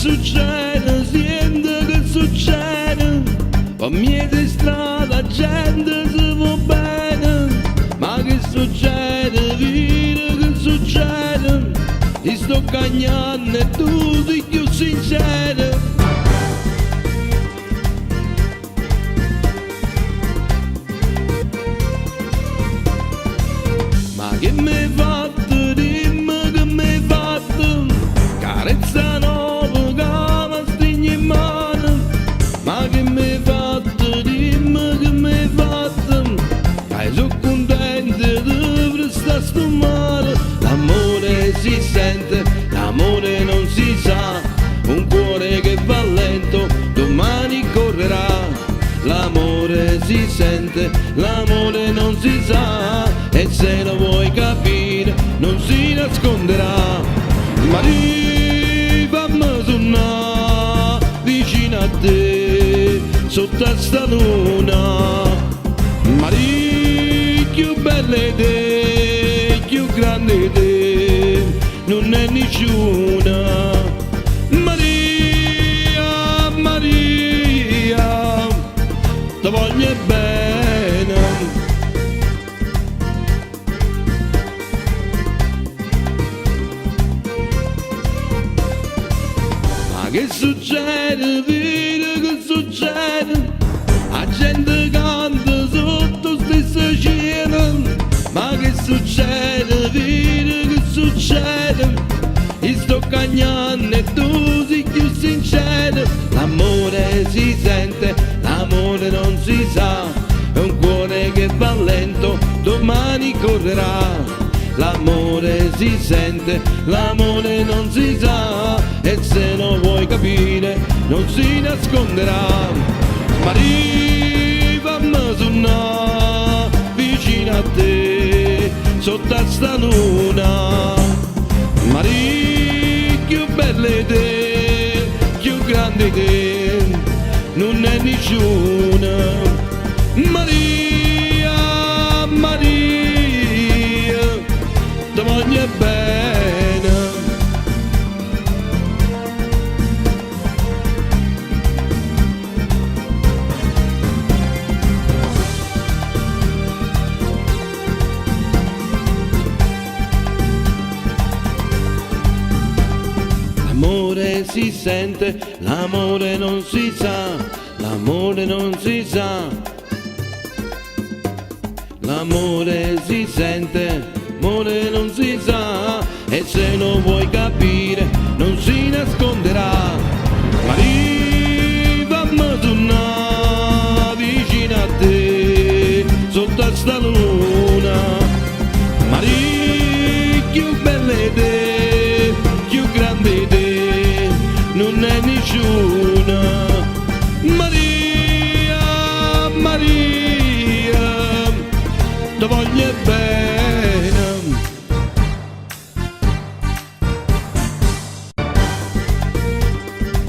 succede, sente che succede, per me di strada la gente si va bene, ma che succede, vedi che succede, ti sto cagnando e tu sei più sincero. Ma che mi hai fatto, dimmi che mi hai fatto, carezza nuova che mi stringi in mano. Ma che mi hai fatto, dimmi che mi hai fatto, che sono contento di prestare sto mare. L'amore si sente, l'amore non si sa, un cuore che va lento domani correrà. L'amore si sente, l'amore non si sa, e se lo vuoi capire non si nasconderà. Ma fammi suonare vicino a te, sotto a sta luna. Ma più belle te, più grande te, non è nessuna. Maria, Maria, ti voglio bene. Ma che succede, vedi che succede, la gente canta sotto stessa scena. Ma che succede, vedi che succede, ti sto cagnando e tu sei più sincero. L'amore si sente, l'amore non si sa, è un cuore che va lento domani correrà. L'amore si sente, l'amore non si sa, e se lo vuoi capire non si nasconderà. Ma fammi suonare vicino a te, sotto a sta luna. Ma più belle te, più grande te, non è nessuna. Maria, Maria, ti voglio bene. L'amore si sente, l'amore non si sa, l'amore non si sa. L'amore si sente, l'amore non si sa, e se lo vuoi capire non si nasconderà. Ma fammi tornare vicino a te, sotto a sta luna.